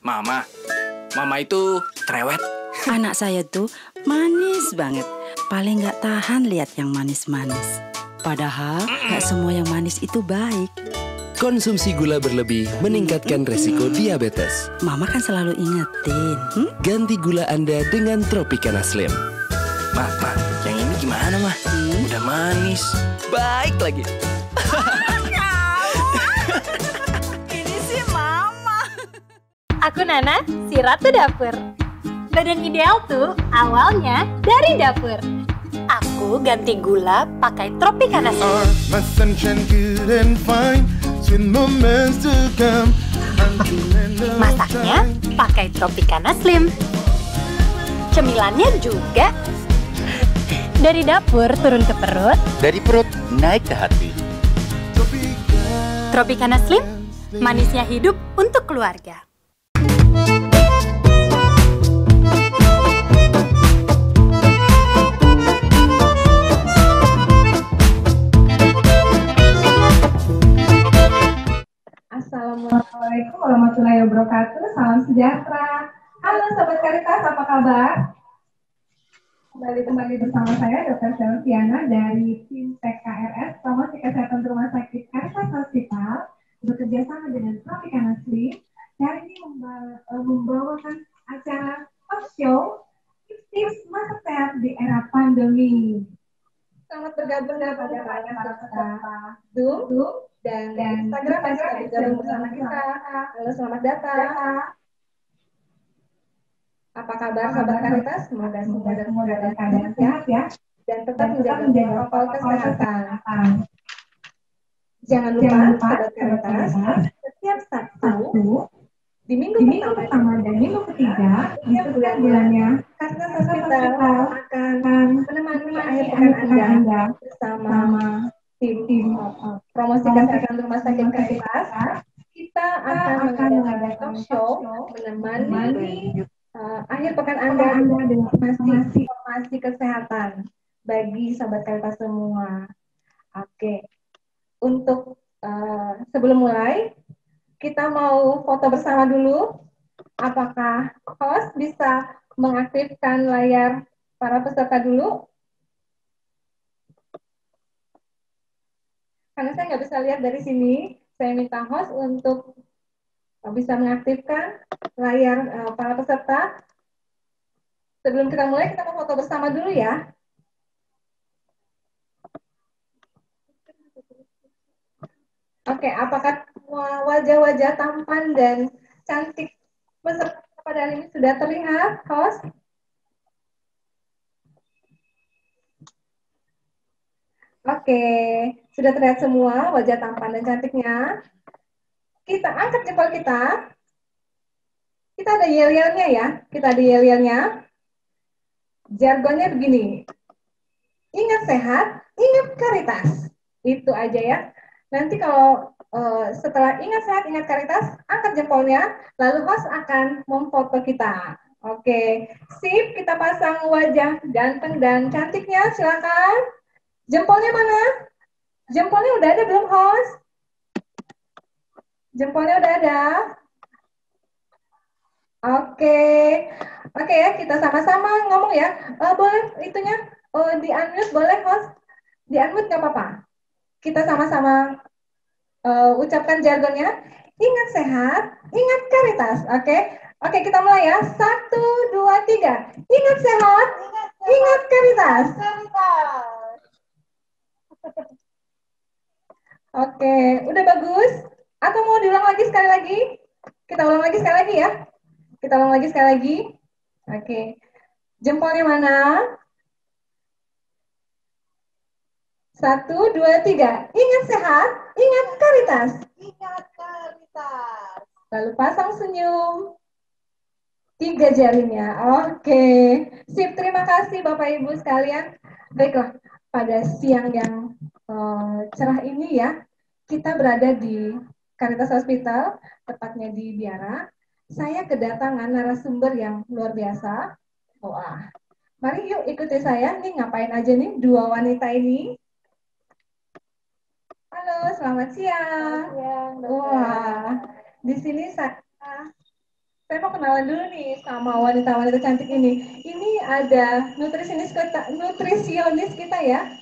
Mama, Mama itu cerewet. Anak saya tuh manis banget. Paling gak tahan lihat yang manis-manis. Padahal gak semua yang manis itu baik. Konsumsi gula berlebih meningkatkan resiko diabetes. Mama kan selalu ingetin. Ganti gula Anda dengan Tropicana Slim. Ma, yang ini gimana, Ma? Udah manis, baik lagi. Ini sih Mama. Aku Nana, si Ratu Dapur. Badan ideal tuh awalnya dari dapur. Aku ganti gula pakai Tropicana Slim. My sunshine good and fine, sweet moments to come. Masaknya pakai Tropicana Slim. Cemilannya juga. Dari dapur turun ke perut. Dari perut naik ke hati. Tropicana Slim, manisnya hidup untuk keluarga. Assalamualaikum warahmatullahi wabarakatuh. Salam sejahtera. Halo Sobat Karitas, apa kabar? Kembali bersama saya Dr. Selviana dari tim PKRS Promosi Kesehatan Rumah Sakit Karitas Hospital bekerja sama dengan Tropicana Slim. Hari ini membawakan acara talk show tips masak sehat di era pandemi. Selamat bergabung pada para peserta Zoom dan Instagram yang sudah bergabung bersama kita. Halo, selamat datang. Apa kabar Sobat Karitas? Semoga semua dalam keadaan sehat ya, dan tetap menjaga protokol kesehatan. Jangan lupa Sobat Karitas, setiap Sabtu di minggu pertama dan minggu ketiga setiap bulannya Karitas Hospital akan menemani akhir pekan Anda bersama tim promosi kesehatan rumah sakit Karitas. Kita akan mengadakan talk show menemani akhir pekan Anda dengan informasi kesehatan bagi Sobat Karitas semua. Oke, untuk sebelum mulai, kita mau foto bersama dulu. Apakah host bisa mengaktifkan layar para peserta dulu? Karena saya nggak bisa lihat dari sini, saya minta host untuk bisa mengaktifkan layar para peserta. Sebelum kita mulai, kita mau foto bersama dulu ya. Oke, apakah semua wajah-wajah tampan dan cantik peserta pada hari ini sudah terlihat, host? Oke, sudah terlihat semua wajah tampan dan cantiknya. Kita angkat jempol kita. Kita ada yel-yelnya ya. Kita ada yel-yelnya. Jargonnya begini. Ingat sehat, ingat Karitas. Itu aja ya. Nanti kalau setelah ingat sehat, ingat Karitas, angkat jempolnya, lalu host akan memfoto kita. Oke, sip, kita pasang wajah ganteng dan cantiknya, silakan. Jempolnya mana? Jempolnya udah ada belum, host? Jempolnya udah ada? Oke, ya, kita sama-sama ngomong ya. Boleh itunya di-unmute, boleh host? Di-unmute nggak apa-apa. Kita sama-sama ucapkan jargonnya. Ingat sehat, ingat Karitas. Oke, kita mulai ya. 1, 2, 3. Ingat sehat, ingat Karitas. Oke, udah bagus? Atau mau diulang lagi sekali lagi? Kita ulang lagi sekali lagi ya. Kita ulang lagi sekali lagi. Oke. Jempolnya mana? 1, 2, 3. Ingat sehat, ingat Karitas. Ingat Karitas. Lalu pasang senyum. 3 jarinya. Oke. Sip, terima kasih Bapak Ibu sekalian. Baiklah, pada siang yang cerah ini ya, kita berada di Karitas Hospital, tepatnya di Biara. Saya kedatangan narasumber yang luar biasa. Wah, mari yuk ikuti saya. Nih ngapain aja nih dua wanita ini? Halo, selamat siang. Wah, di sini saya Saya mau kenalan dulu nih sama wanita-wanita cantik ini. Ini ada nutrisionis kita ya.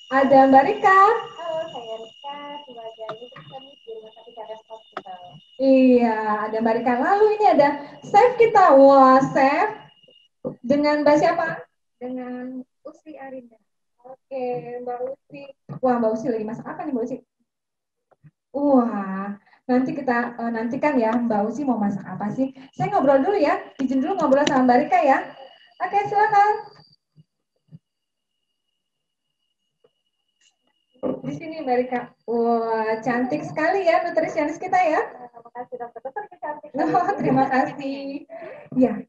Ada Mbak Rika. Halo, saya Rika sebagai nutrisionis di Rumah Sakit Cadas Hospital. Iya, ada Mbak Rika. Lalu ini ada chef kita. Wah, chef. Dengan Mbak siapa? Dengan Usi Arinda. Oke, Mbak Usi. Wah, Mbak Usi lagi masak apa nih, Mbak Usi? Wah, nanti kita nantikan ya Mbak Usi mau masak apa sih. Saya ngobrol dulu ya, izin dulu ngobrol sama Mbak Rika ya. Oke, silakan. Di sini Mbak Rika. Wah, cantik sekali ya nutrisionis kita ya. Terima kasih dokter, dokter cantik. Oh, terima kasih. Ya,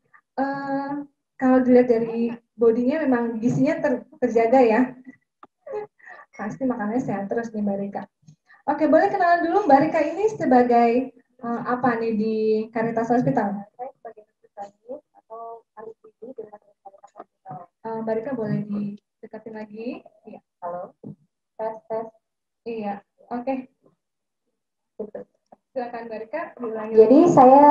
kalau dilihat dari bodinya memang gizinya terjaga ya. Pasti makannya sehat terus nih Mbak Rika. Oke, boleh kenalan dulu Mbak Rika ini sebagai apa nih di Caritas Hospital? Saya sebagai nutrisionis atau ahli gizi di Rumah Sakit Cadas Hospital. Mbak Rika boleh didekatin lagi? Iya. Halo, tes. Iya. Oke. Silakan Mbak Rika diulangi. Jadi saya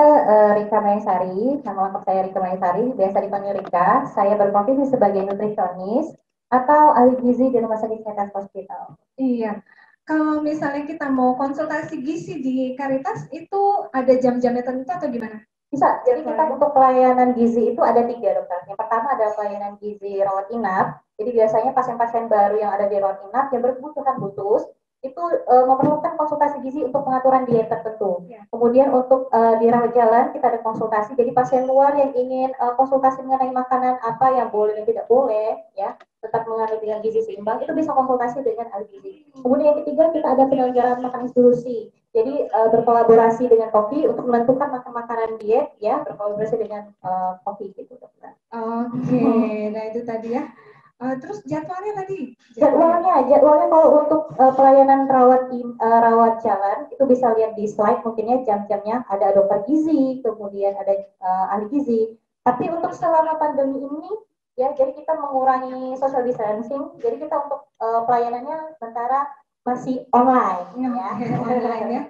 Rika Maesari, nama lengkap saya Rika Maesari, biasa dipanggil Rika. Saya berprofesi sebagai nutrisionis atau ahli gizi di Rumah Sakit Cadas Hospital. Iya. Kalau misalnya kita mau konsultasi gizi di Caritas itu ada jam-jamnya tertentu atau gimana? Bisa. Jadi kita untuk pelayanan gizi itu ada 3 dokter. Yang pertama adalah pelayanan gizi rawat inap. Jadi biasanya pasien-pasien baru yang ada di rawat inap yang berkebutuhan khusus itu memerlukan konsultasi gizi untuk pengaturan diet tertentu. Ya. Kemudian untuk di rawat jalan kita ada konsultasi. Jadi pasien luar yang ingin konsultasi mengenai makanan apa yang boleh dan tidak boleh, ya, tetap mengandung dengan gizi seimbang, itu bisa konsultasi dengan ahli gizi. Kemudian yang ketiga kita ada penyelenggaraan makan institusi. Jadi berkolaborasi dengan Kopi untuk menentukan makanan diet, ya, berkolaborasi dengan Kopi gitu, dokter. Oke, nah itu tadi ya. Terus jadwalnya tadi? Jadwalnya kalau untuk pelayanan rawat jalan itu bisa lihat di slide mungkin ya jam-jamnya, ada dokter gizi, kemudian ada ahli gizi. Tapi untuk selama pandemi ini ya, jadi kita mengurangi social distancing. Jadi kita untuk pelayanannya sementara masih online ya. Online ya.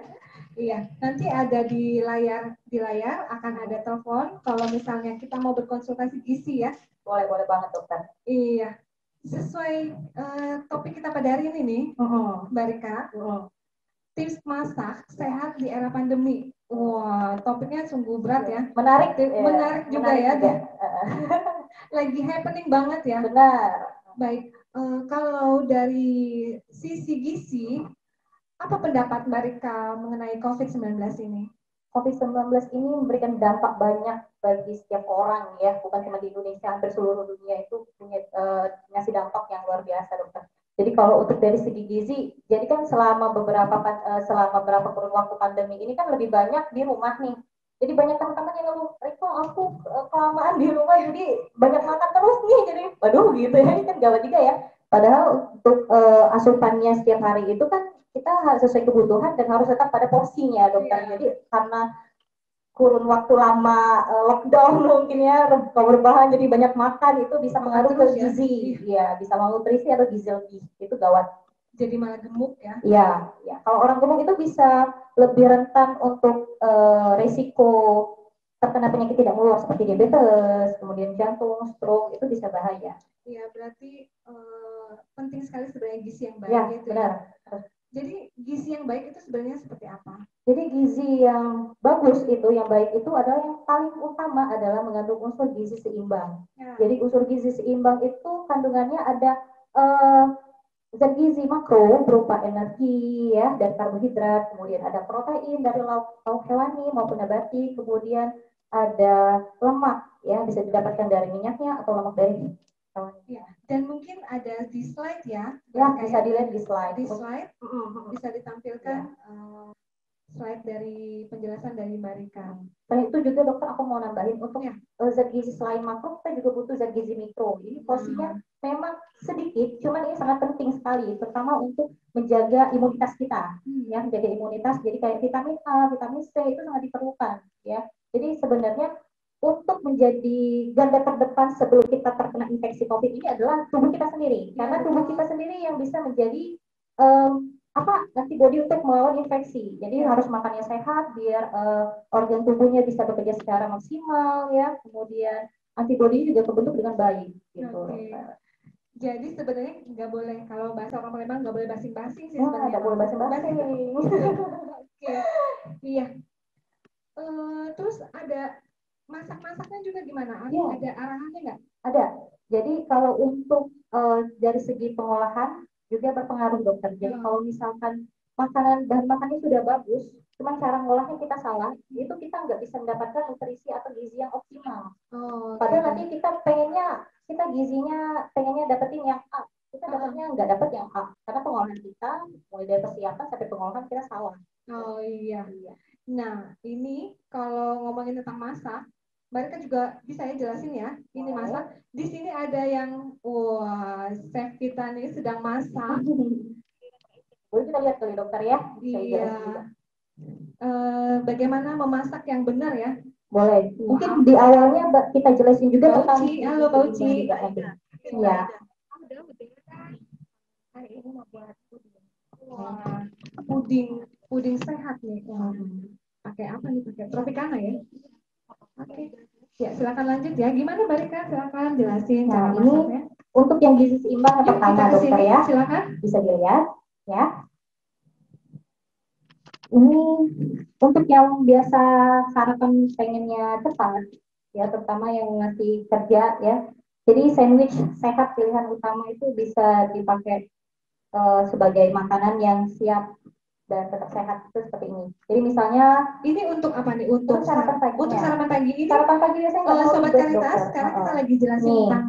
Iya, nanti ada di layar akan ada telepon kalau misalnya kita mau berkonsultasi gizi ya. Boleh banget dokter. Iya, sesuai topik kita pada hari ini nih, Mbak Rika. Tips masak sehat di era pandemi. Wah, topiknya sungguh berat ya. Menarik juga ya. Lagi happening banget ya. Benar. Baik, kalau dari sisi gizi, apa pendapat Mbak Rika mengenai COVID-19 ini? COVID-19 ini memberikan dampak banyak bagi setiap orang ya, bukan cuma di Indonesia, hampir seluruh dunia itu punya ngasih dampak yang luar biasa, dokter. Jadi kalau untuk dari segi gizi, jadi kan selama beberapa kurun waktu pandemi ini kan lebih banyak di rumah nih. Jadi banyak teman-teman yang ngeluh, Riko aku kelamaan di rumah jadi banyak makan terus nih, jadi waduh gitu ya, ini kan gawat juga ya. Padahal untuk asupannya setiap hari itu kan kita harus sesuai kebutuhan dan harus tetap pada porsinya, dokter. Yeah. Jadi karena kurun waktu lama lockdown mungkin ya, berbahan jadi banyak makan, itu bisa mengaruh ke gizi, ya bisa malnutrisi atau gizi lebih, itu gawat. Jadi malah gemuk ya? Iya. Kalau orang gemuk itu bisa lebih rentan untuk resiko terkena penyakit tidak menular seperti diabetes, kemudian jantung, stroke, itu bisa bahaya. Iya, berarti penting sekali sebenarnya gizi yang baik. Ya, itu benar. Ya. Jadi gizi yang baik itu sebenarnya seperti apa? Jadi gizi yang bagus itu, yang baik itu adalah yang paling utama adalah mengandung unsur gizi seimbang. Ya. Jadi unsur gizi seimbang itu kandungannya ada zat gizi makro berupa energi ya dan karbohidrat, kemudian ada protein dari lauk hewani maupun nabati, kemudian ada lemak ya, bisa didapatkan dari minyaknya atau lemak dari ya. Dan mungkin ada di slide ya. Ya, bisa dilihat di slide. Di slide bisa ditampilkan slide dari penjelasan dari Mbak Rika. Selain itu juga dokter aku mau nambahin untuk zat gizi selain makro kita juga butuh zat gizi mikro. Ini porsinya memang sedikit, cuman ini sangat penting sekali, terutama untuk menjaga imunitas kita, ya, menjaga imunitas. Jadi kayak vitamin A, vitamin C itu sangat diperlukan, ya. Jadi sebenarnya untuk menjadi garda terdepan sebelum kita terkena infeksi COVID ini adalah tubuh kita sendiri, karena tubuh kita sendiri yang bisa menjadi antibodi untuk melawan infeksi. Jadi harus makannya sehat biar organ tubuhnya bisa bekerja secara maksimal ya. Kemudian antibodi juga terbentuk dengan baik gitu. Jadi sebenarnya nggak boleh, kalau bahasa orang Palembang nggak boleh basing-basing sih Wah, sebenarnya. nggak boleh basing-basing. Oke, iya. Terus ada masak-masaknya juga gimana? Iya. Ada arahannya nggak? Ada. Jadi kalau untuk dari segi pengolahan juga berpengaruh dokter. Jadi kalau misalkan bahan makannya sudah bagus, cuman cara ngolahnya kita salah, itu kita nggak bisa mendapatkan nutrisi atau gizi yang optimal. Padahal nanti kita gizinya pengennya dapetin yang A, kita dapetnya nggak dapet yang A, karena pengolahan kita mulai dari persiapan sampai pengolahan kita salah. Oh iya. Nah ini kalau ngomongin tentang masak, mereka juga bisa ya jelasin ya. Ini masak. Di sini ada yang, wah, chef kita nih sedang masak. Boleh kita lihat kali dokter ya? Iya. Bagaimana memasak yang benar ya? Boleh. Mungkin di awalnya kita jelasin juga tentang halo Bauci. Iya. Hari ini mau buat puding. Wah, puding sehat nih. Pakai apa nih? Pakai Tropicana ya? Oke. Ya, silakan lanjut ya. Gimana Mbak Rika? Silakan jelasin cara masaknya. Untuk yang gizi seimbang yang pertama dokter ya. Silakan. Bisa dilihat ya. Ini untuk yang biasa sarapan pengennya cepat ya, terutama yang masih kerja ya. Jadi sandwich sehat pilihan utama itu bisa dipakai sebagai makanan yang siap dan tetap sehat itu seperti ini. Jadi misalnya ini untuk apa nih? Untuk sarapan pagi. Untuk sarapan pagi ini. Sarapan pagi biasanya Sobat Karitas, sekarang kita lagi jelasin tentang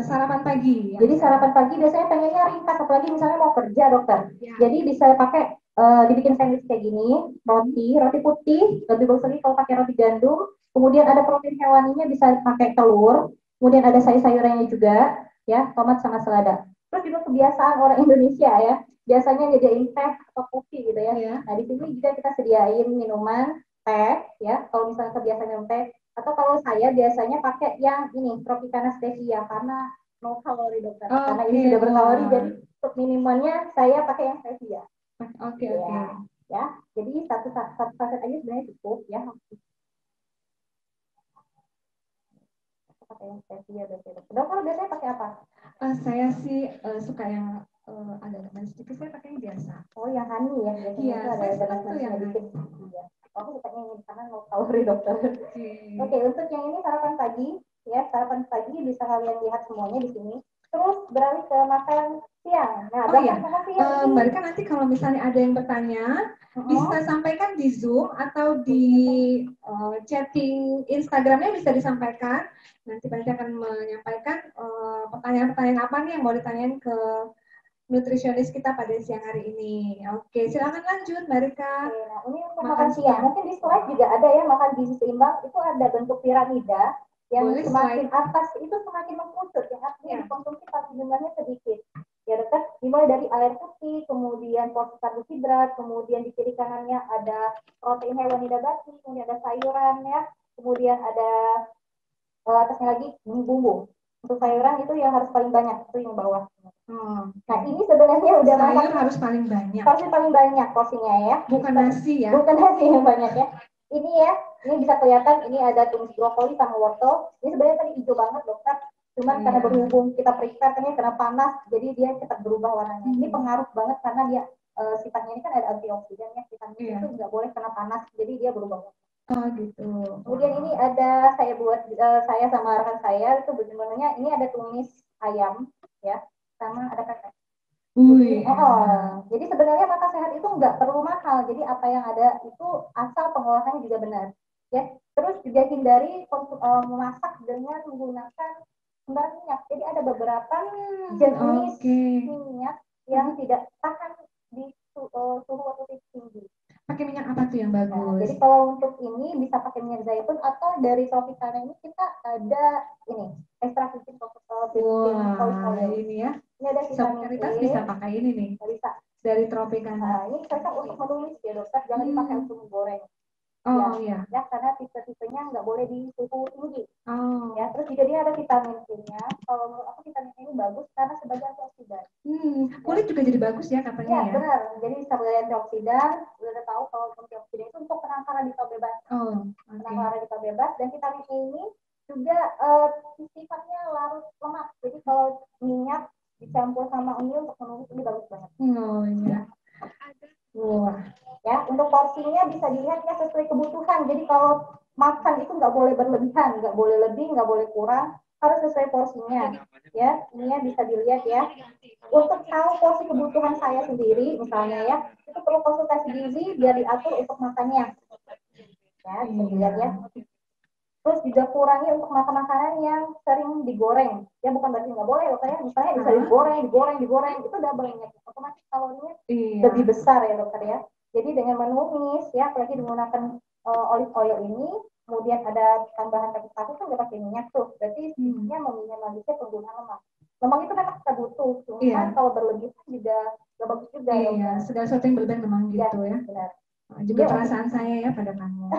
sarapan pagi. Ya. Jadi sarapan pagi biasanya pengennya ringkas, apalagi misalnya mau kerja dokter. Ya. Jadi bisa pakai dibikin sandwich kayak gini, roti putih, lebih bagus lagi kalau pakai roti gandum. Kemudian ada protein hewaninya, bisa pakai telur. Kemudian ada sayur-sayurannya juga, ya, tomat sama selada. Terus juga kebiasaan orang Indonesia ya, biasanya nyediain teh atau kopi gitu ya. Nah di sini juga kita sediain minuman teh, ya. Kalau misalnya kebiasaan minum teh, atau kalau saya biasanya pakai yang ini Tropicana Stevia karena no kalori dokter. Karena ini sudah berkalori, jadi untuk minumannya saya pakai yang stevia. Oke. Ya, jadi satu saset aja sebenarnya cukup ya. Pakai yang stevia biasanya. Dokter biasanya pakai apa? Saya sih suka yang agak manis sedikit. Saya pakai yang biasa. Oh, yang honey ya. Iya, saya suka tuh yang dikit. Iya. Aku sukanya ini karena no kalori dokter. Oke, untuk yang ini sarapan pagi ya, sarapan pagi bisa kalian lihat semuanya di sini. Terus beralih ke makan siang. Nah, makan siang. Mbak Rika, nanti kalau misalnya ada yang bertanya, bisa sampaikan di Zoom atau di chatting Instagramnya bisa disampaikan. Nanti Mbak Rika akan menyampaikan pertanyaan-pertanyaan apa nih yang mau ditanyain ke nutrisionis kita pada siang hari ini. Oke, silakan lanjut Mbak Rika. Nah, ini untuk makan siang. Mungkin di slide juga ada ya, makan gizi seimbang. Itu ada bentuk piramida yang semakin atas itu semakin mengkerucut, yang artinya dikonsumsi tapi jumlahnya sedikit. Ya dokter, dimulai dari air putih, kemudian porsi karbohidrat, kemudian di kiri kanannya ada protein hewani nabati, kemudian ada sayuran ya, kemudian ada atasnya lagi bumbu. Untuk sayuran itu yang harus paling banyak, itu yang bawah. Nah ini sebenarnya udah sayur harus paling banyak. Harus paling banyak porsinya ya. Bukan nasi ya. Bukan nasi yang banyak ya. Ini ya, ini bisa kelihatan ini ada tumis brokoli sama wortel. Ini sebenarnya tadi hijau banget dokter. Cuman karena berhubung kita prepare kena panas, jadi dia cepat berubah warnanya. Ini pengaruh banget karena dia sifatnya ini kan ada antioksidan ya, vitamin itu nggak boleh kena panas, jadi dia berubah. Oh gitu. Kemudian ini ada saya sama rekan saya itu benar-benarnya ini ada tumis ayam ya, sama ada pepes. Jadi sebenarnya makan sehat itu nggak perlu mahal. Jadi apa yang ada itu asal pengolahannya juga benar. Ya, terus juga hindari memasak dengan menggunakan sembarang minyak. Jadi ada beberapa jenis minyak yang tidak tahan di suhu atau tinggi. Pakai minyak apa tuh yang bagus? Nah, jadi kalau untuk ini bisa pakai minyak zaitun atau dari Tropicana ini kita ada ini ekstrak virgin oil. Ini ya. Ini ada vitamin E. Bisa pakai ini nih. Bisa. Dari Tropicana. Nah, ini cocok untuk menumis ya dokter, jangan dipakai untuk menggoreng. Ya, karena tipe-tipenya nggak boleh di suhu tinggi. Ya, terus juga dia ada vitamin C-nya. Kalau menurut aku vitamin C ini bagus karena sebagai antioksidan. Kulit juga jadi bagus ya katanya Ya, ya. benar. Jadi sabda antioksidan, udah tahu kalau antioksidan itu untuk penangkal radikal bebas. Oh, Penangkal radikal bebas, dan vitamin E ini juga sifatnya larut lemak. Jadi kalau minyak dicampur sama uni untuk menumis ini bagus banget. Oh iya. Wah. Ya, untuk porsinya bisa dilihat ya sesuai kebutuhan. Jadi kalau makan itu nggak boleh berlebihan, nggak boleh lebih, nggak boleh kurang, harus sesuai porsinya. Ya, ini ya bisa dilihat ya. Untuk tahu porsi kebutuhan saya sendiri, misalnya ya, itu perlu konsultasi gizi biar diatur untuk makannya. Ya, bisa dilihat ya. Terus juga kurangi untuk makan makanan yang sering digoreng. Ya, bukan berarti nggak boleh, dokter. Misalnya bisa digoreng, itu udah banyak. Otomatis kalorinya lebih besar ya, dokter ya. Jadi dengan menumis ya, apalagi menggunakan olive oil ini, kemudian ada tambahan kaki sapi kan nggak pakai minyak tuh, berarti sedikitnya meminimalisir penggunaan lemak. Lemak itu memang kita butuh, cuma kalau berlebihan juga nggak bagus juga. Iya, segala sesuatu yang berlebihan memang gitu ya. Benar. Juga perasaan saya ya pada kamu.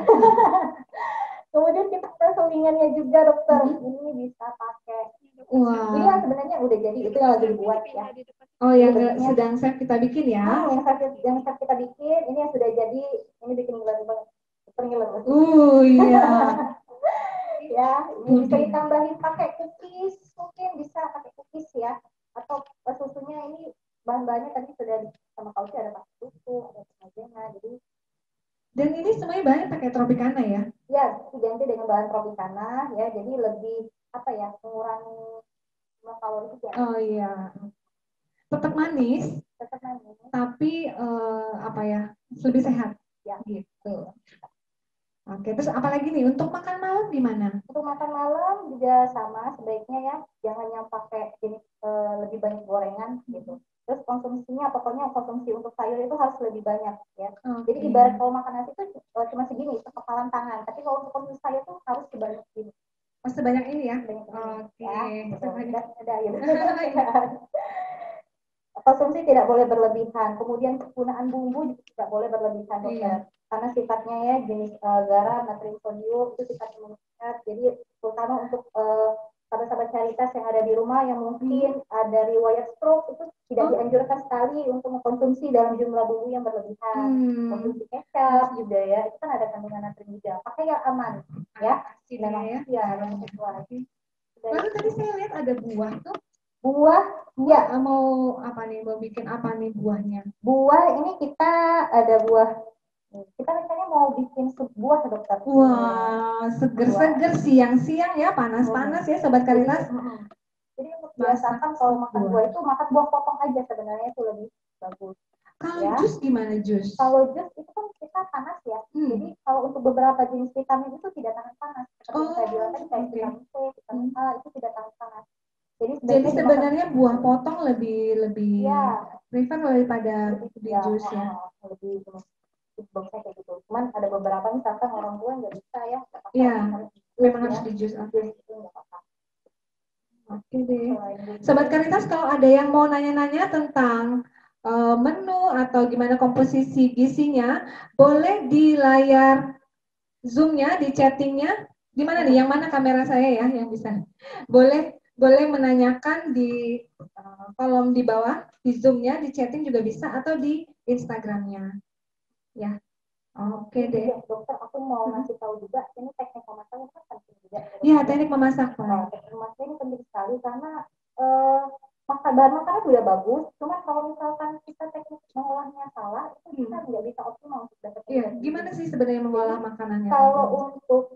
Kemudian kita selingannya juga, dokter. Ini bisa pakai. Wah. Ini yang sebenarnya udah jadi, itu yang lagi dibuat ya. Oh, yang sedang chef kita bikin ya? Yang chef kita bikin, ini yang sudah jadi, ini bikin ngiler banget. Iya. Ya, ini bisa ditambahin pakai cookies, mungkin bisa pakai cookies ya. Atau susunya ini bahan-bahannya tadi sudah sama kauci, ada pakai susu, ada maizena, jadi. Dan ini semuanya bahannya pakai tropicana ya? Ya, diganti dengan bahan tropicana ya, jadi lebih apa ya, mengurangi kalori juga. Oh iya. Tetap manis, tapi apa ya, lebih sehat ya gitu. Oke, terus apalagi nih untuk makan malam gimana? Untuk makan malam juga sama sebaiknya ya, jangan yang pakai jenis lebih banyak gorengan gitu. Terus konsumsinya pokoknya konsumsi untuk sayur itu harus lebih banyak ya. Jadi ibarat kalau makan nasi itu cuma segini, sekepalan tangan, tapi kalau untuk konsumsi sayur itu harus sebanyak ini. Oh, sebanyak ini ya? Oke. Ya, ada ya. Konsumsi tidak boleh berlebihan. Kemudian penggunaan bumbu juga tidak boleh berlebihan, dokter. Karena sifatnya ya jenis garam, natrium, sodium itu sifatnya mengikat. Jadi terutama untuk sahabat-sahabat Caritas yang ada di rumah yang mungkin ada riwayat stroke, itu tidak dianjurkan sekali untuk mengkonsumsi dalam jumlah bumbu yang berlebihan. Konsumsi kecap juga ya, itu kan ada kandungan natrium juga. Pakai yang aman ya. Memang ya, yang sesuai. Lalu tadi saya lihat ada buah tuh. Buah, ya. Mau apa nih? Mau bikin apa nih buahnya? Buah ini kita ada buah. Kita rencananya mau bikin sup buah, dokter. Wah, seger-seger siang-siang ya, panas-panas ya, Sobat Caritas. Jadi untuk biasakan kalau makan buah itu makan buah potong aja, sebenarnya itu lebih bagus. Kalau jus gimana jus? Kalau jus itu kan kita panas ya. Jadi kalau untuk beberapa jenis vitamin itu tidak tahan panas. Seperti saya bilang tadi, kayak vitamin C, vitamin A itu tidak tahan panas. Jadi sebenarnya buah potong lebih prefer daripada di jus ya. Lebih bagusnya kayak gitu. Cuman ada beberapa misalkan orang tua nggak bisa ya. Iya, memang harus di jus. Oke deh. Sobat Caritas, kalau ada yang mau nanya-nanya tentang menu atau gimana komposisi gizinya, boleh di layar Zoom-nya, di chatting-nya. Di mana nih? Yang mana kamera saya ya yang bisa? Boleh menanyakan di kolom di bawah, di Zoom-nya, di chatting juga bisa, atau di Instagram-nya. Ya, oke deh. Dokter, aku mau ngasih tahu juga, ini teknik memasak kan penting juga. Iya, teknik memasak, Pak. Teknik memasak ini penting sekali karena bahan makannya sudah bagus, cuma kalau misalkan kita teknik mengolahnya salah, itu kita nggak bisa optimal untuk dapat. Iya, gimana sih sebenarnya mengolah makanannya? Kalau untuk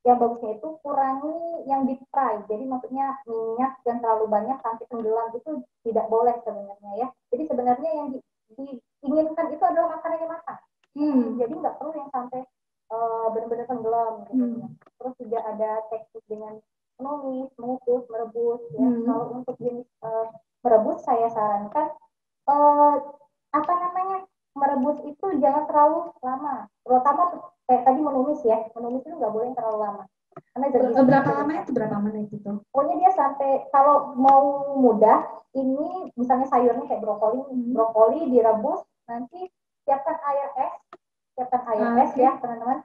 yang bagusnya itu kurangi yang deep fry, jadi maksudnya minyak yang terlalu banyak sampai tenggelam itu tidak boleh sebenarnya ya. Jadi sebenarnya yang diinginkan itu adalah makanan yang matang. Jadi nggak perlu yang sampai benar-benar tenggelam. Gitu. Terus juga ada teknik dengan menumis, mengukus, merebus. Ya. Kalau untuk jenis merebus saya sarankan merebus itu jangan terlalu lama. Terutama kayak tadi menumis ya, menumis itu nggak boleh terlalu lama. Karena berapa lama itu? Berapa menit itu? Pokoknya dia sampai kalau mau mudah, ini misalnya sayurnya kayak brokoli direbus, nanti siapkan air es ya teman-teman.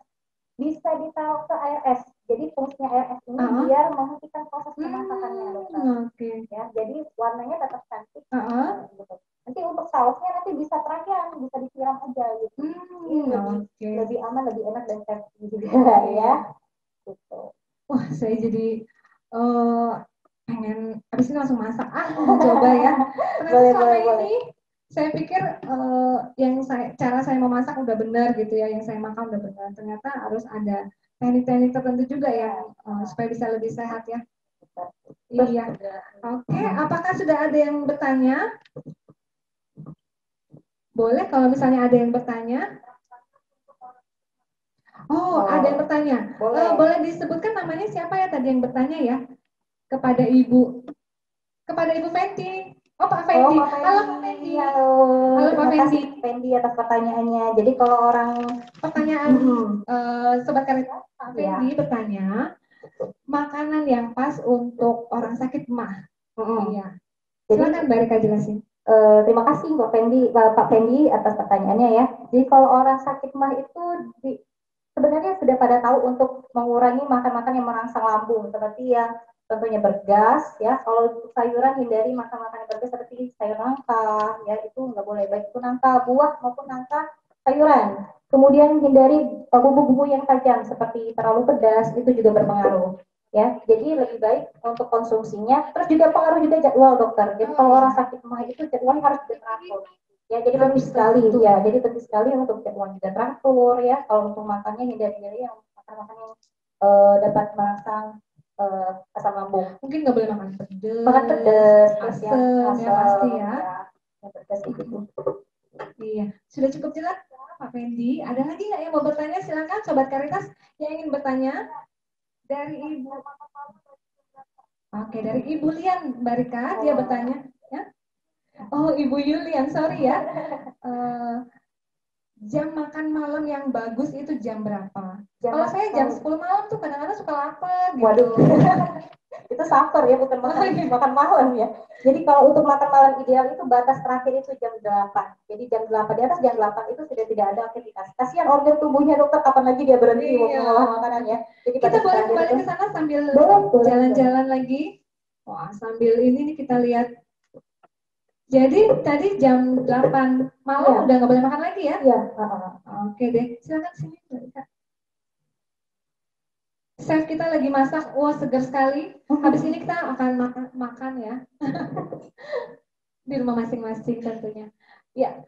bisa ditaruh ke air es. Jadi fungsinya air es ini biar menghentikan proses pemasakannya, dokter. Ya, jadi warnanya tetap cantik. Gitu. Nanti untuk sausnya nanti bisa terakhir, bisa disiram aja gitu. Lebih aman, lebih enak dan safety juga ya. Gitu. Wah, saya jadi pengen habis ini langsung masak. Coba ya. Ternyata selama ini saya pikir cara saya memasak udah benar gitu ya, yang saya makan udah benar. Ternyata harus ada teknik-teknik tertentu juga yang supaya bisa lebih sehat ya. Iya. Oke, apakah sudah ada yang bertanya? Boleh kalau misalnya ada yang bertanya. Ada yang bertanya. Boleh disebutkan namanya siapa ya tadi yang bertanya ya? Kepada Ibu Fendi. Pak Fendi. Halo Pak Fendi. Halo Pak Fendi. Fendi atas pertanyaannya. Jadi kalau orang pertanyaan Sobat Karitas, Pak Fendi bertanya, makanan yang pas untuk orang sakit mah. Iya. Silakan Mbak Rika jelasin. Terima kasih Pak Fendi atas pertanyaannya ya. Jadi kalau orang sakit mah itu sebenarnya sudah pada tahu untuk mengurangi makan-makan yang merangsang lambung seperti yang tentunya bergas ya. Kalau untuk sayuran hindari makan-makan yang bergas seperti sayur nangka ya, itu nggak boleh, baik itu nangka buah maupun nangka sayuran. Kemudian hindari bumbu-bumbu yang tajam seperti terlalu pedas, itu juga berpengaruh ya. Jadi lebih baik untuk konsumsinya. Terus juga pengaruh juga jadwal dokter. Jadi kalau orang sakit mah itu jadwalnya harus teratur. Ya, jadi penting sekali ya. Jadi penting sekali untuk jadwal juga teratur ya. Kalau untuk makannya hindari yang makan-makan yang dapat merangsang asam lambung. Mungkin nggak boleh makan pedas. Makan pedas, asam ya pasti ya. Yang pedas gitu. Iya, sudah cukup jelas ya, Pak Fendi. Ada lagi nggak yang mau bertanya? Silakan Sobat Karitas yang ingin bertanya. Dari Ibu. Oke, dari Ibu Lian, Mbak Rika, dia bertanya. Ya? Ibu Yulian, sorry ya. Jam makan malam yang bagus itu jam berapa? Kalau saya jam 10 malam tuh kadang-kadang suka lapar gitu. Waduh. Itu supper ya, bukan makan malam ya. Jadi kalau untuk makan malam ideal itu batas terakhir itu jam 8. Jadi jam 8, di atas jam 8 itu sudah tidak ada aktivitas. Kasihan organ tubuhnya dokter, kapan lagi dia berhenti mengolah makanan ya. Jadi kita boleh kembali ke sana sambil jalan-jalan lagi. Wah, sambil ini nih kita lihat. Jadi tadi jam 8 malam udah nggak boleh makan lagi ya? Iya. Oke deh, silakan sini Mbak Rika. Chef kita lagi masak, segar sekali. Habis ini kita akan makan ya. Di rumah masing-masing tentunya. Ya,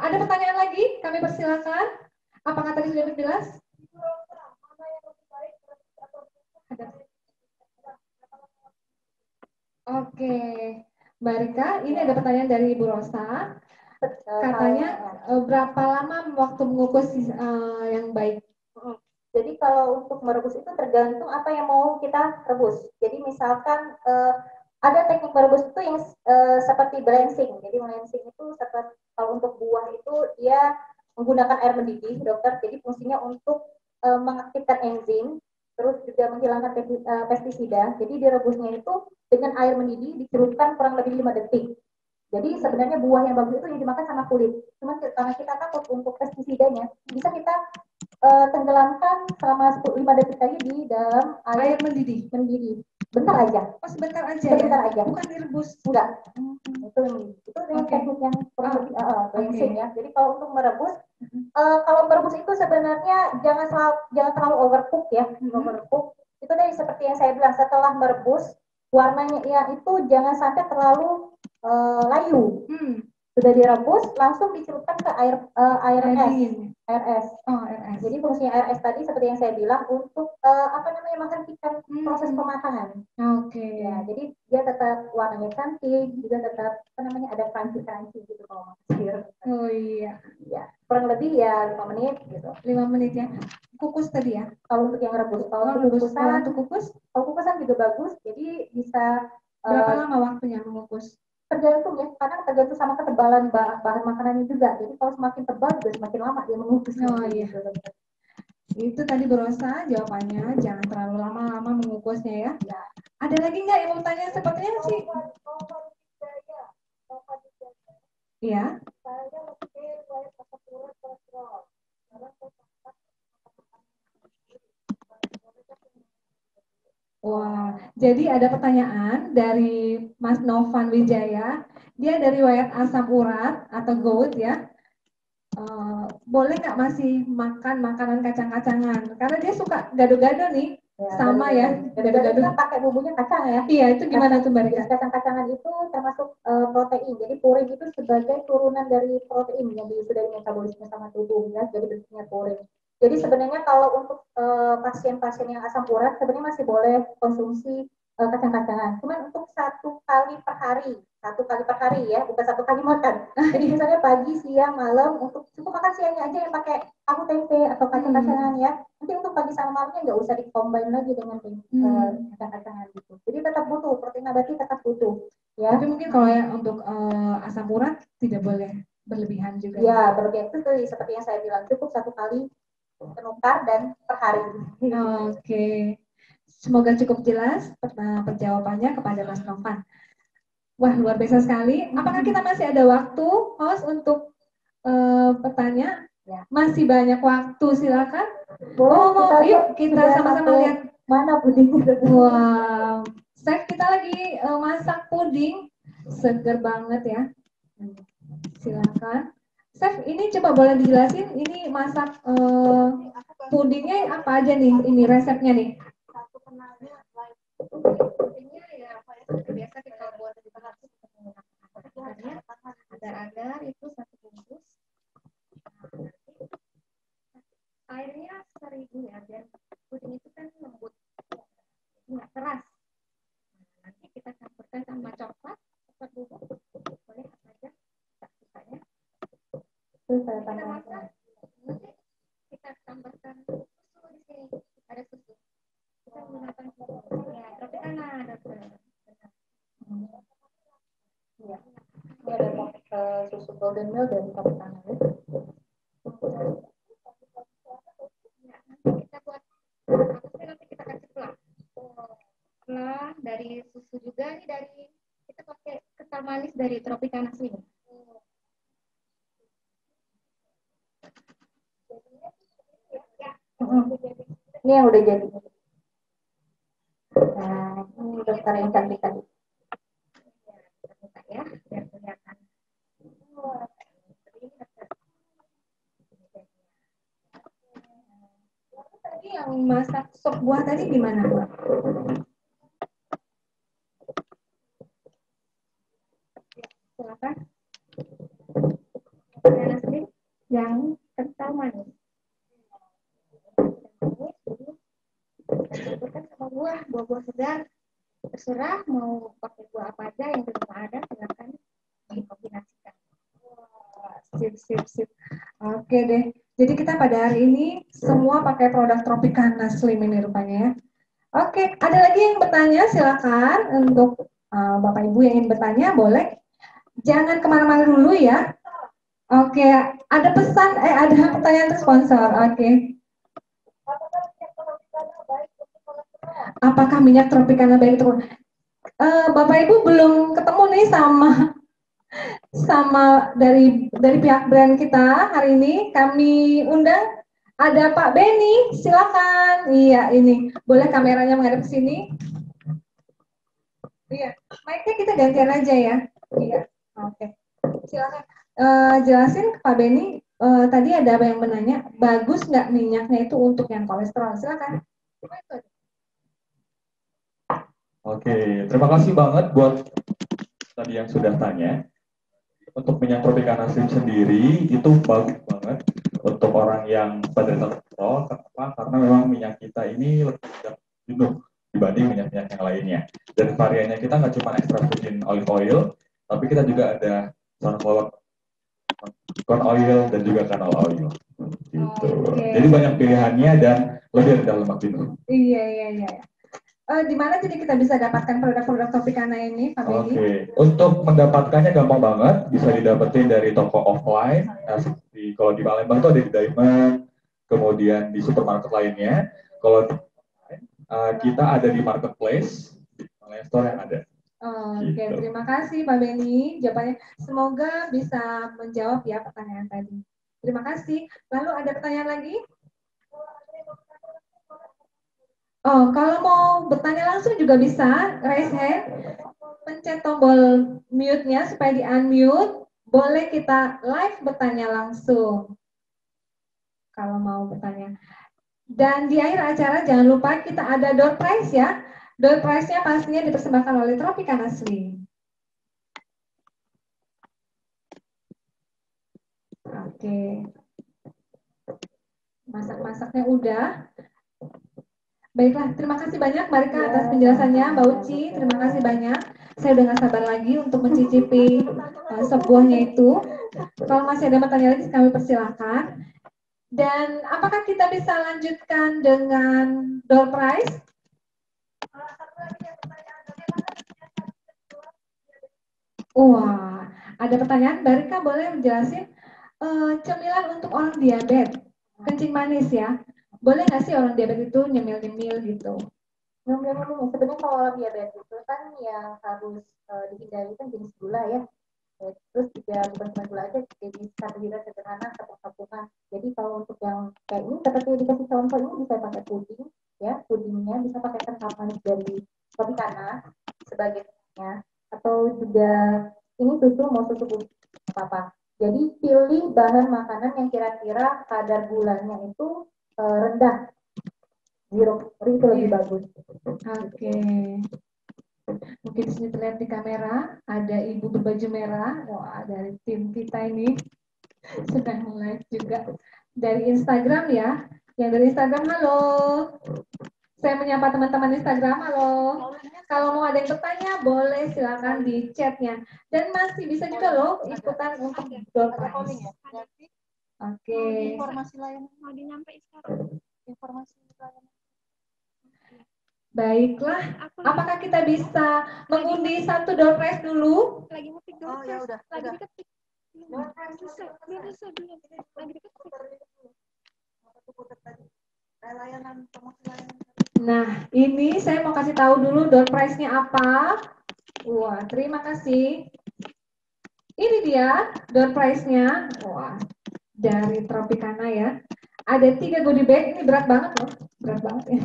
ada pertanyaan lagi? Kami persilakan. Apakah tadi sudah jelas? Oke, Mbak Rika, ini ada pertanyaan dari Ibu Rosa. Katanya berapa lama waktu mengukus yang baik? Jadi kalau untuk merebus itu tergantung apa yang mau kita rebus. Jadi misalkan ada teknik merebus itu yang seperti blanching. Jadi blanching itu seperti kalau untuk buah itu dia menggunakan air mendidih, dokter. Jadi fungsinya untuk mengaktifkan enzim, terus juga menghilangkan pestisida. Jadi direbusnya itu dengan air mendidih dicelupkan kurang lebih 5 detik. Jadi sebenarnya buah yang bagus itu yang dimakan sama kulit. Cuma karena kita takut untuk pestisidanya, bisa kita tenggelamkan selama 5 detik lagi di dalam air mendidih. Bentar aja. Sebentar aja. Sebentar aja. Bukan direbus. Enggak. Itu dengan teknik yang kurang lebih blanching ya. Jadi kalau untuk merebus, kalau merebus itu sebenarnya jangan terlalu overcook ya. Overcook itu tadi seperti yang saya bilang, setelah merebus warnanya ya itu jangan sampai terlalu layu. Sudah direbus langsung dicelupkan ke air es. Jadi fungsinya air es tadi seperti yang saya bilang untuk menghentikan proses pematangan. Ya, jadi dia tetap warnanya cantik, juga tetap ada crunchy gitu kalau makan. Ya, kurang lebih ya 5 menit gitu. 5 menit ya. Kukus tadi ya. Kalau untuk yang rebus, kalau kukusan juga bagus. Jadi bisa berapa lama waktunya mengukus? Tergantung ya, kadang tergantung sama ketebalan bahan makanannya juga. Jadi kalau semakin tebal juga semakin lama dia mengukus. Iya. Itu tadi berosa jawabannya, jangan terlalu lama-lama mengukusnya ya. Ada lagi nggak yang mau tanya sepertinya sih? Iya. Wah, jadi ada pertanyaan dari Mas Novan Wijaya. Dia dari Wayat Asam Urat atau GOUT ya. Boleh nggak masih makan makanan kacang-kacangan? Karena dia suka gado-gado nih. Sama ya, Gado-gado kan pakai bumbunya kacang ya. Iya, itu gimana tuh Mbak Rika? Kacang-kacangan itu termasuk protein. Jadi purin itu sebagai turunan dari protein yang sudah dimetabolisme sama tubuh ya. Jadi bentuknya purin. Jadi sebenarnya kalau untuk pasien-pasien yang asam urat sebenarnya masih boleh konsumsi kacang-kacangan. Cuman untuk satu kali per hari ya, bukan satu kali makan. Jadi misalnya pagi, siang, malam, untuk cukup makan siangnya aja yang pakai tahu tempe atau kacang-kacangan ya. Nanti untuk pagi sama malamnya nggak usah dicombine lagi dengan kacang-kacangan gitu. Jadi tetap butuh protein nabati, tetap butuh. Ya. Tapi mungkin kalau yang untuk asam urat tidak boleh berlebihan juga. Ya, berlebihan itu seperti yang saya bilang, cukup satu kali penukar dan per hari. Oke. Semoga cukup jelas penjawabannya kepada Mas Novan. Wah, luar biasa sekali. Apakah kita masih ada waktu, host, untuk bertanya? Ya. Masih banyak waktu, silakan. Yuk kita sama-sama lihat mana pudingnya. Wow, chef kita lagi masak puding, seger banget ya. Silakan. Chef, ini coba boleh dijelasin, ini masak pudingnya apa aja nih? Ini resepnya nih. Satu kenalnya pudingnya ya biasa kita buat di tengah agar itu satu bungkus. Airnya 1000 ya, dan puding itu kan lembut, nggak keras. Nanti kita campurkan sama coklat bubuk, boleh apa aja tak sukanya. Kita masak, nanti kita tambahkan susu di sini, ada susu. Kita menggunakan susu, ya Tropicana ada Ya, ini ada susu golden milk dan Tropicana. Kita buat nanti kita kasih pelan dari susu juga, ini dari kita pakai kental manis dari Tropicana sini. Ini yang udah jadi. Nah, ini dokter yang cantik tadi. Ya, biar kelihatan. Tadi yang masak sop buah tadi gimana, Mbak? Silakan. Nasi yang kental manis. Campurkan sama buah-buah segar. Terserah mau pakai buah apa aja yang di rumah ada, silakan dikombinasikan. Sip. Oke deh. Jadi kita pada hari ini semua pakai produk Tropicana Slim ini rupanya ya. Oke, ada lagi yang bertanya, silakan untuk Bapak Ibu yang ingin bertanya boleh. Jangan kemana-mana dulu ya. Oke, ada pesan, ada pertanyaan untuk sponsor. Oke. Apakah minyak Tropicana baik itu? Bapak Ibu belum ketemu nih sama dari pihak brand kita hari ini. Kami undang ada Pak Benny, silakan. Iya, ini boleh kameranya menghadap ke sini. Iya, mic-nya kita gantian aja ya. Iya, oke. Silakan jelasin ke Pak Benny. Tadi ada apa yang menanya, bagus nggak minyaknya itu untuk yang kolesterol? Silakan. Oke, terima kasih banget buat tadi yang sudah tanya. Untuk minyak Tropicana Slim sendiri itu bagus banget untuk orang yang penderita kolesterol. Kenapa? Karena memang minyak kita ini lebih jenuh dibanding minyak-minyak yang lainnya. Dan variannya kita nggak cuma extra virgin olive oil, tapi kita juga ada sunflower corn oil dan juga canola oil. Gitu. Jadi banyak pilihannya dan lebih rendah lemak jenuh. Iya. Di mana jadi kita bisa dapatkan produk-produk Tropicana ini, Pak Benny? Oke, untuk mendapatkannya gampang banget, bisa didapetin dari toko offline. Nah, seperti kalau di Palembang itu ada di Diamond, kemudian di supermarket lainnya. Kalau kita ada di marketplace, di online store yang ada. Oke, terima kasih Pak Benny. Jawabannya semoga bisa menjawab ya pertanyaan tadi. Terima kasih. Lalu ada pertanyaan lagi? Oh, kalau mau bertanya langsung juga bisa, raise hand, pencet tombol mute-nya supaya di-unmute. Boleh kita live bertanya langsung kalau mau bertanya. Dan di akhir acara jangan lupa kita ada door prize ya. Door prize-nya pastinya dipersembahkan oleh Tropicana Asli. Oke. Masak-masaknya udah. Baiklah, terima kasih banyak Mbak Rika atas penjelasannya. Mbak Uci, terima kasih banyak. Saya udah gak sabar lagi untuk mencicipi sebuahnya itu. Kalau masih ada pertanyaan lagi, kami persilahkan. Dan apakah kita bisa lanjutkan dengan door prize? Wah, ada pertanyaan. Mbak Rika boleh menjelasin cemilan untuk orang diabetes, kencing manis ya. Boleh nggak sih orang diabetes itu nyemil-nyemil gitu? Ngomong-ngomong, sebenarnya kalau orang diabetes itu kan yang harus dihindari kan jenis gula ya. Terus juga bukan cuma gula aja, jenis karbohidrat sederhana atau campuran. Jadi kalau untuk yang kayak ini, seperti dikasih contoh ini bisa pakai puding, ya pudingnya bisa pakai kental manis dari Tropicana sebagainya, atau juga ini susu mau susu putih apa. Jadi pilih bahan makanan yang kira-kira kadar gulanya itu rendah. Zero itu lebih bagus. Oke. Mungkin di sini terlihat di kamera ada ibu berbaju merah. Wah, dari tim kita ini sedang live juga dari Instagram ya. Yang dari Instagram, halo. Saya menyapa teman-teman Instagram, halo. Kalau mau ada yang bertanya, boleh silakan di chatnya. Dan masih bisa juga loh ikutan untuk door prize. Oke. Informasi lain mau dinyampein sekarang. Informasi lain. Baiklah, apakah kita bisa mengundi satu door prize dulu? Lagi ngetik door prize. Oh ya udah. Lagi diketik. Belum bisa. Lagi diketik. Layanan promosi layanan. Nah, ini saya mau kasih tahu dulu door prize-nya apa. Wah, terima kasih. Ini dia door prize-nya. Wah, dari Tropicana ya. Ada 3 goodie bag. Ini berat banget loh. Berat banget ya.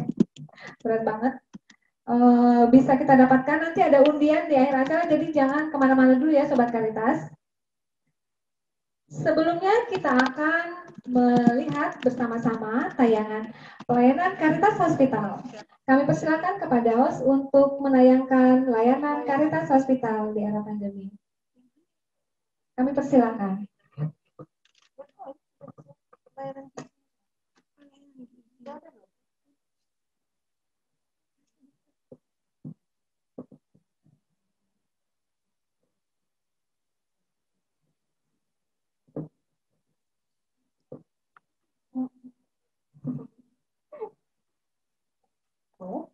Berat banget. Bisa kita dapatkan nanti ada undian di akhir acara, jadi jangan kemana-mana dulu ya Sobat Karitas. Sebelumnya kita akan melihat bersama-sama tayangan pelayanan Karitas Hospital. Kami persilakan kepada host untuk menayangkan layanan Karitas Hospital di era pandemi. Kami persilakan. Oh.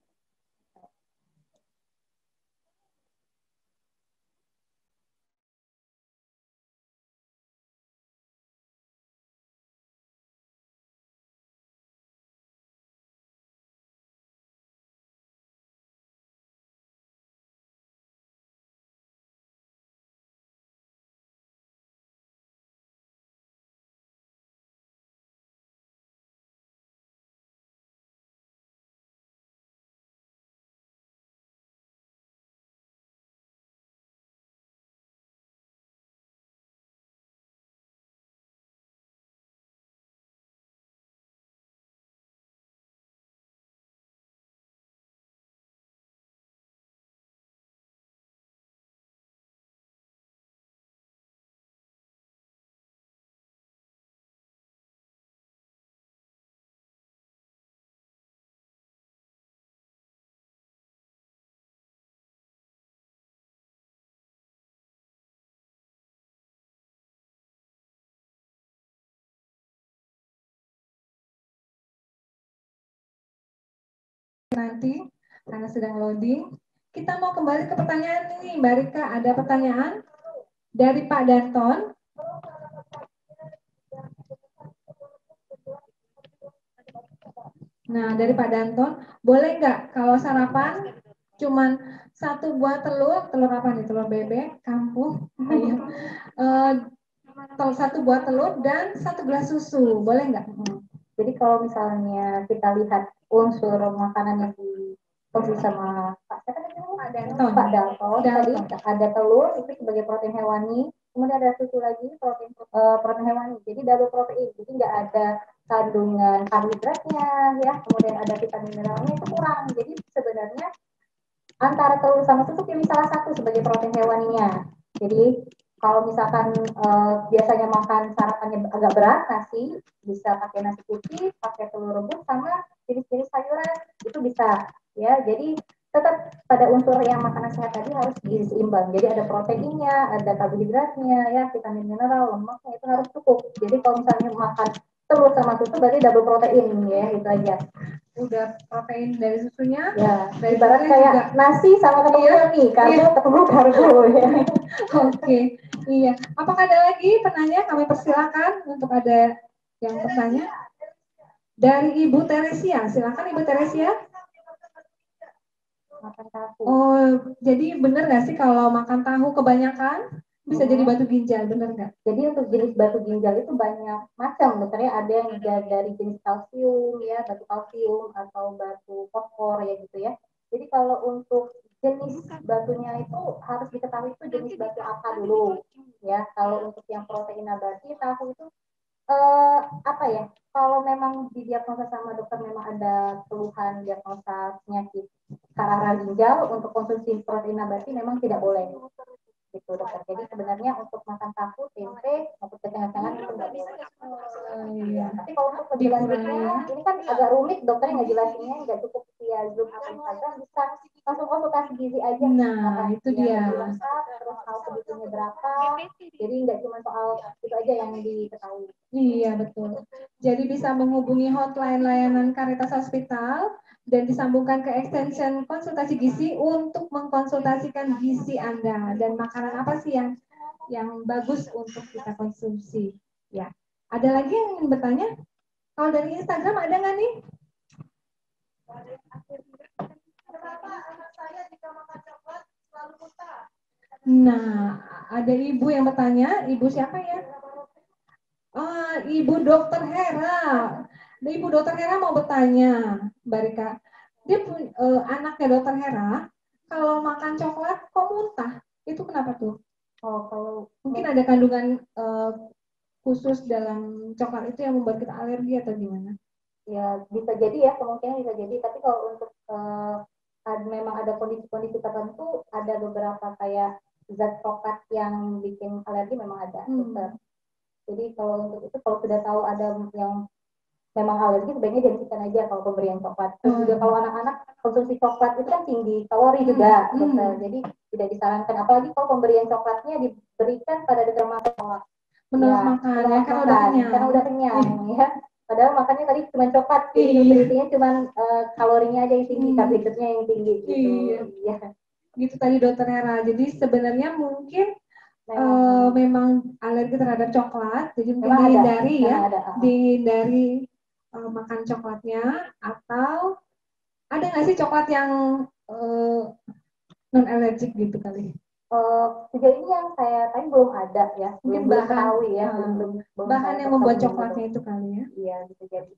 Nanti karena sedang loading, kita mau kembali ke pertanyaan ini, Mbak Rika. Ada pertanyaan dari Pak Danton. Nah, dari Pak Danton, boleh nggak kalau sarapan cuman 1 buah telur apa nih? Telur bebek, kampung, ayam, 1 buah telur dan 1 gelas susu, boleh nggak? Jadi kalau misalnya kita lihat unsur makanan yang dikonsumsi sama Pak Dalton tadi ada telur itu sebagai protein hewani, kemudian ada susu lagi protein hewani. Jadi double protein. Jadi nggak ada kandungan karbohidratnya ya, kemudian ada vitamin mineralnya itu kurang. Jadi sebenarnya antara telur sama susu pilih salah satu sebagai protein hewaninya. Jadi kalau misalkan biasanya makan sarapannya agak berat nasi, bisa pakai nasi putih, pakai telur rebus sama jenis-jenis sayuran itu bisa ya. Jadi tetap pada unsur yang makanan sehat tadi harus gizi seimbang. Jadi ada proteinnya, ada karbohidratnya, ya vitamin mineral, lemaknya itu harus cukup. Jadi kalau misalnya makan telur sama susu berarti double protein ya, itu aja. Udah protein dari susunya, ya dari ibarat kayak juga nasi sama ketemu mie, karbo ya. Oke, iya. Apakah ada lagi penanya? Kami persilakan untuk ada yang bertanya. Dari Ibu Teresia, silakan Ibu Teresia. Makan tahu. Oh, jadi benar nggak sih kalau makan tahu kebanyakan bisa jadi batu ginjal, benar nggak? Jadi untuk jenis batu ginjal itu banyak macam, misalnya ada yang dari jenis kalsium ya, batu kalsium atau batu fosfor ya gitu ya. Jadi kalau untuk jenis batunya itu harus diketahui itu jenis batu apa dulu ya. Kalau untuk yang protein nabati tahu itu apa ya? Kalau memang didiagnosa sama dokter memang ada keluhan diagnosa penyakit karang ginjal, untuk konsumsi protein nabati memang tidak boleh. Gitu dokter. Jadi sebenarnya untuk makan tahu, tempe, maupun kacang-kacangan itu nggak boleh. Iya. Tapi kalau untuk penjelasannya, ini kan agak rumit dokternya nggak jelasinnya, nggak cukup via Zoom atau Instagram, bisa langsung konsultasi gizi aja. Nah, itu dia. Terus tahu kebutuhannya berapa. Jadi nggak cuma soal itu aja yang diketahui. Iya betul. Jadi bisa menghubungi hotline layanan Caritas Hospital dan disambungkan ke extension konsultasi gizi untuk mengkonsultasikan gizi Anda dan makanan apa sih yang bagus untuk kita konsumsi. Ya. Ada lagi yang ingin bertanya? Kalau dari Instagram ada nggak nih? Kenapa anak saya jika makan coklat selalu muntah? Nah, ada ibu yang bertanya. Ibu siapa ya? Ibu Dokter Hera. Ibu Dokter Hera mau bertanya, Mbak Rika. Dia punya anaknya Dokter Hera, kalau makan coklat kok muntah? Itu kenapa tuh? Oh, kalau mungkin ada kandungan khusus dalam coklat itu yang membuat kita alergi atau gimana? Ya bisa jadi ya, kemungkinan bisa jadi. Tapi kalau untuk memang ada kondisi-kondisi tertentu, ada beberapa kayak zat coklat yang bikin alergi memang ada. Jadi kalau untuk itu, kalau sudah tahu ada yang memang alergi, sebaiknya dihentikan aja kalau pemberian coklat. Terus juga kalau anak-anak konsumsi coklat itu kan tinggi kalori juga, jadi tidak disarankan. Apalagi kalau pemberian coklatnya diberikan pada dasar makan. Menolak makan, ya, karena udah kenyang ya. Padahal makannya tadi cuma coklat, jadi nutrisinya cuma kalorinya aja yang tinggi, karbohidratnya yang tinggi gitu. Iya. Gitu tadi Dokter Hera. Jadi sebenarnya mungkin memang alergi terhadap coklat, jadi mungkin dihindari ya, dihindari makan coklatnya. Atau ada nggak sih coklat yang non alergik gitu kali? Sejauh ini yang saya tahu belum ada ya, mungkin bahan yang membuat coklatnya itu kali ya. Iya, bisa jadi.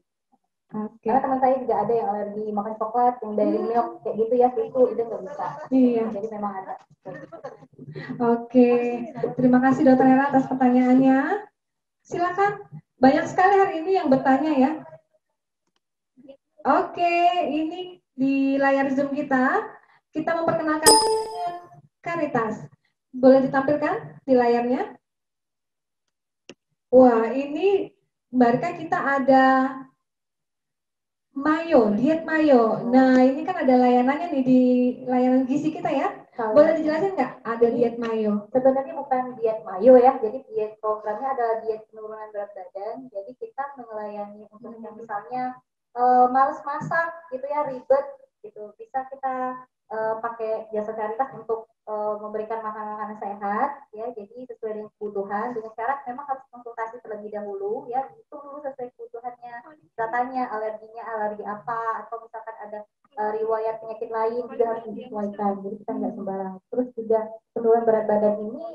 Okay. Karena teman saya juga ada yang alergi makan coklat, yang dari milk kayak gitu ya, itu nggak bisa. Iya. Jadi memang ada. Oke, terima kasih Dokter Hera atas pertanyaannya. Silakan, banyak sekali hari ini yang bertanya ya. Oke, ini di layar Zoom kita memperkenalkan Caritas. Boleh ditampilkan di layarnya? Wah, ini Mbak Rika, kita ada mayo, diet mayo. Nah, ini kan ada layanannya nih di layanan gizi kita ya. Boleh dijelasin nggak ada diet mayo? Sebenarnya bukan diet mayo ya, jadi diet programnya adalah diet penurunan berat badan. Jadi kita melayani untuk yang misalnya males masak gitu ya, ribet gitu, bisa kita pakai jasa Caritas untuk memberikan makanan sehat ya, jadi sesuai dengan kebutuhan. Dengan syarat memang harus konsultasi terlebih dahulu ya, itu dulu sesuai kebutuhannya, datanya alerginya alergi apa, atau misalkan ada riwayat penyakit lain juga harus disesuaikan, jadi kita nggak sembarang. Terus juga penurunan berat badan ini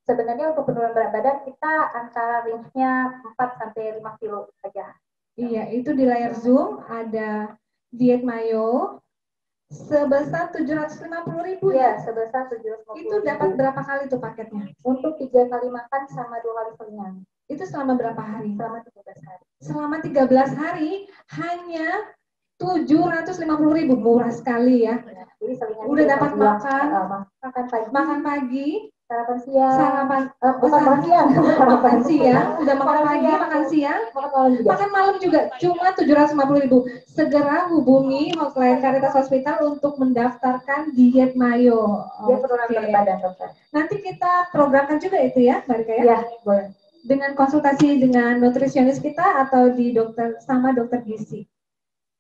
sebenarnya untuk penurunan berat badan kita antara range-nya 4 sampai 5 kilo saja. Iya, itu di layar Zoom ada diet mayo sebesar 750.000 Iya, ya. sebesar 750.000. Itu dapat berapa kali tuh paketnya? Untuk 3 kali makan sama 2 kali selingan. Itu selama berapa hari? Selama 13 hari. Selama 13 hari hanya 750.000, murah sekali ya. Jadi selingan Udah dapat makan, makan pagi, sarapan siang, makan siang, udah makan pagi, makan siang, makan malam juga, cuma 750.000. Segera hubungi hotline Caritas Hospital untuk mendaftarkan diet mayo. Dia penurunan berat badan, dokter. Nanti kita programkan juga itu ya, Mbak Rika ya? Iya, boleh. Dengan konsultasi dengan nutrisionis kita atau di dokter sama dokter gizi.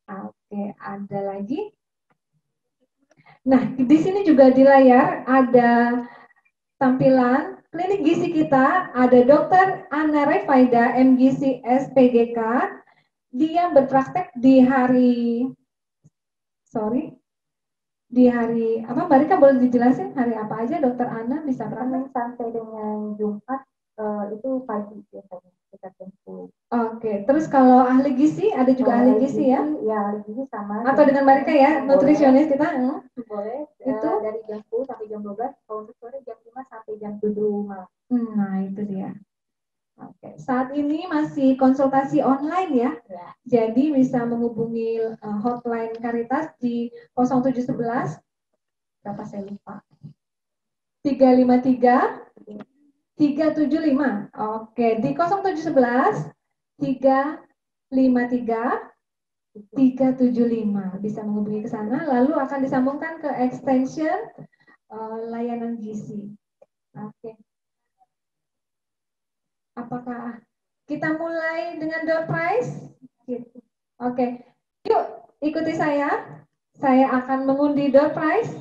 Oke, ada lagi. Nah, di sini juga di layar ada tampilan klinik gizi kita, ada Dokter Anna Refaida, MGisi SPGK. Dia berpraktek di hari apa? Mbak Rika boleh dijelasin hari apa aja Dokter Anna bisa praktek? Sampai dengan Jumat itu pagi biasanya sekitar jam 10. Oke, terus kalau ahli gizi ada juga ahli gizi ya? Ya, ahli gizi sama. Atau dengan Mbak Rika ya, nutrisionis kita? Boleh. Itu dari jam 10 sampai jam 12, kalau untuk sore jam 5 sampai jam 7 malam. Nah, itu dia. Oke, saat ini masih konsultasi online ya. Jadi bisa menghubungi hotline Caritas di 0711 berapa saya lupa. 353 375. Oke, di 0711 353 375 bisa menghubungi ke sana, lalu akan disambungkan ke extension layanan gizi. Oke. Apakah kita mulai dengan door prize? Gitu. Oke, yuk ikuti saya. Saya akan mengundi door prize.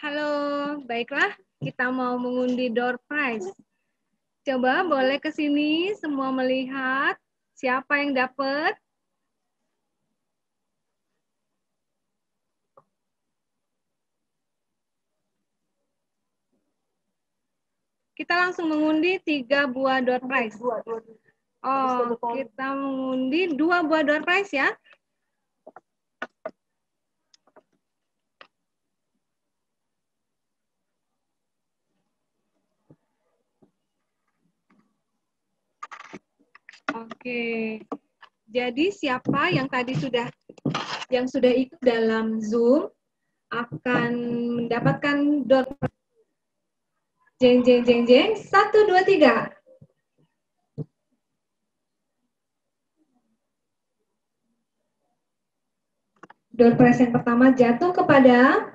Halo, baiklah, kita mau mengundi door prize. Coba boleh ke sini semua melihat siapa yang dapat. Kita langsung mengundi 3 buah door prize. Oh, kita mengundi 2 buah door prize ya. Oke. Jadi siapa yang tadi sudah ikut dalam Zoom akan mendapatkan door prize. Jeng jeng jeng jeng 1 2 3. Door prize yang pertama jatuh kepada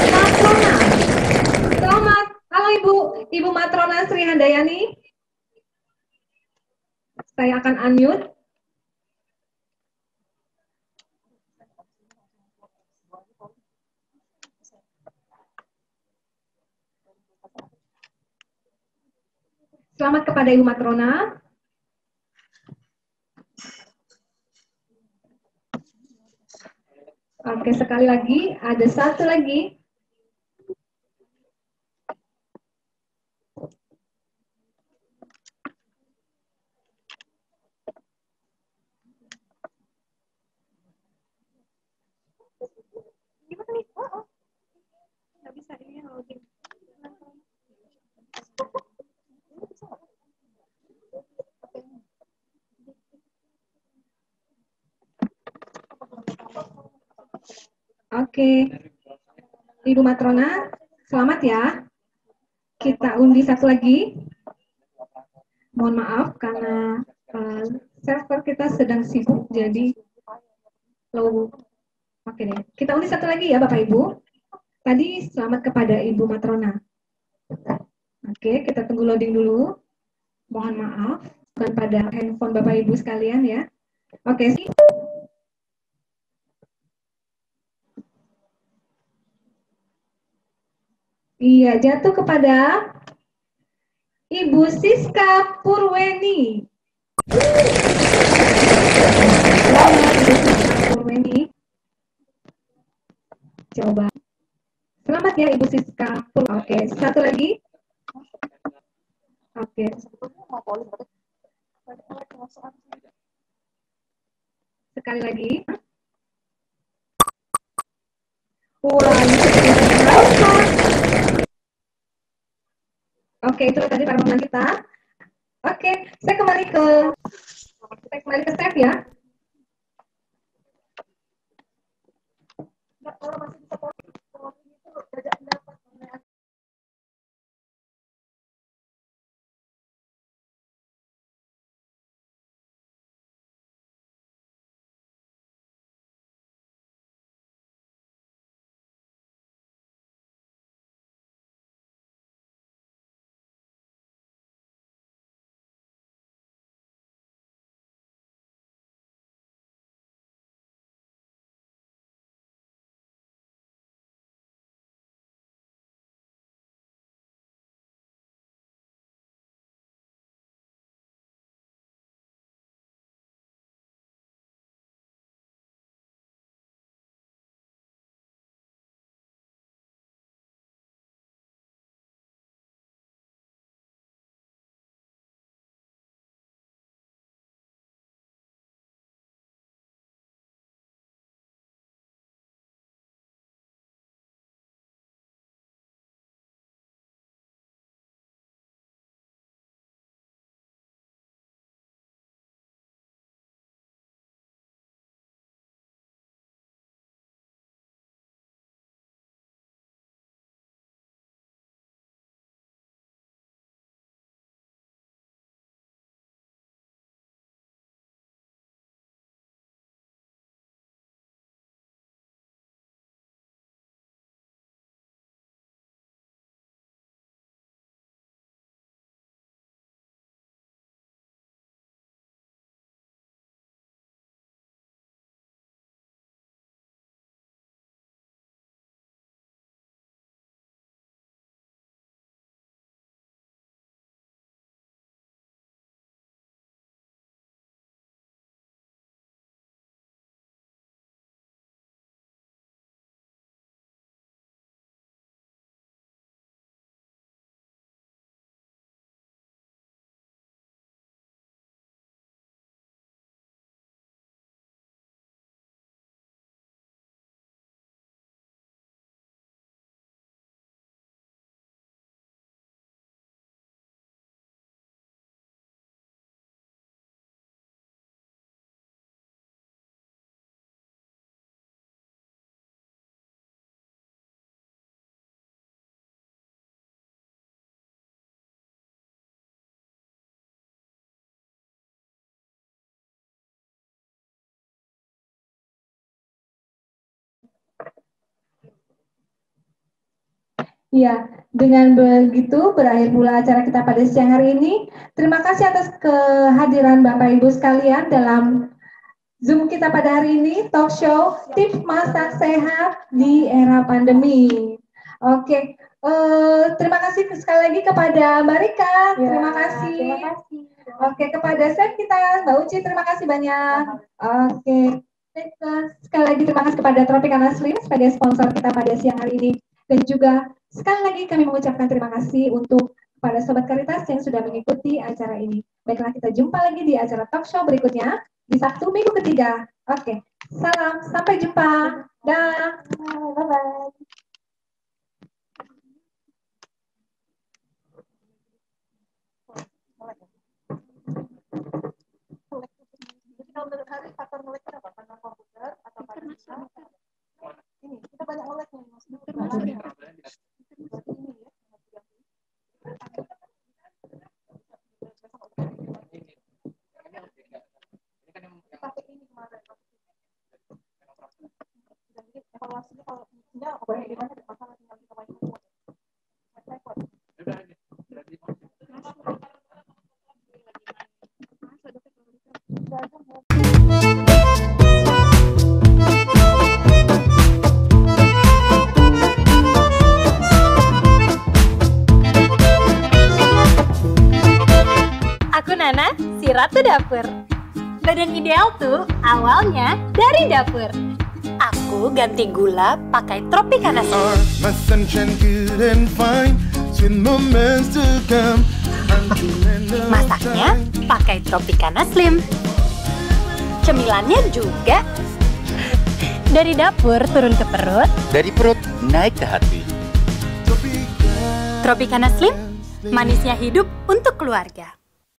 Matrona. Selamat. Halo Ibu Matrona Sri Handayani. Saya akan unmute. Selamat kepada Ibu Matrona. Oke, sekali lagi, ada satu lagi. Gimana nih? Oh. Nggak bisa ini login. Oke, Ibu Matrona, selamat ya. Kita undi satu lagi. Mohon maaf karena server kita sedang sibuk, jadi low. Oke deh, kita undi satu lagi ya Bapak Ibu. Tadi selamat kepada Ibu Matrona. Oke, kita tunggu loading dulu. Mohon maaf, bukan pada handphone Bapak Ibu sekalian ya. Oke, iya, jatuh kepada Ibu Siska Purweni. Purweni. Coba. Selamat ya Ibu Siska Purweni. Oke, satu lagi. Oke. Sekali lagi. Wah, oke, itu tadi para pemenang kita. Oke, saya kembali ke Steph ya. Ya, dengan begitu berakhir pula acara kita pada siang hari ini. Terima kasih atas kehadiran Bapak Ibu sekalian dalam Zoom kita pada hari ini, talk show tips masak sehat di era pandemi. Oke, terima kasih sekali lagi kepada Mbak Rika, terima kasih. Terima kasih. Oke, kepada chef kita, Mbak Uci, terima kasih banyak. Oke, sekali lagi terima kasih kepada Tropicana Slim sebagai sponsor kita pada siang hari ini. Dan juga sekali lagi kami mengucapkan terima kasih untuk kepada Sobat Karitas yang sudah mengikuti acara ini. Baiklah, kita jumpa lagi di acara talk show berikutnya di Sabtu minggu ketiga. Oke, salam, sampai jumpa. Dah. Bye-bye. Kalau menurut Hari faktor melek apa? Karena komputer atau karena ini? banyak olehnya Mas. Evaluasinya kalau misalnya boleh gimana masalah tinggal kita main semua. Aku Nana, si Ratu Dapur. Badan ideal tuh awalnya dari dapur. Aku ganti gula pakai Tropicana Slim. My sunshine good and fine, sweet moments to come. Masaknya pakai Tropicana Slim. Cemilannya juga. Dari dapur turun ke perut. Dari perut naik ke hati. Tropicana Slim, manisnya hidup untuk keluarga.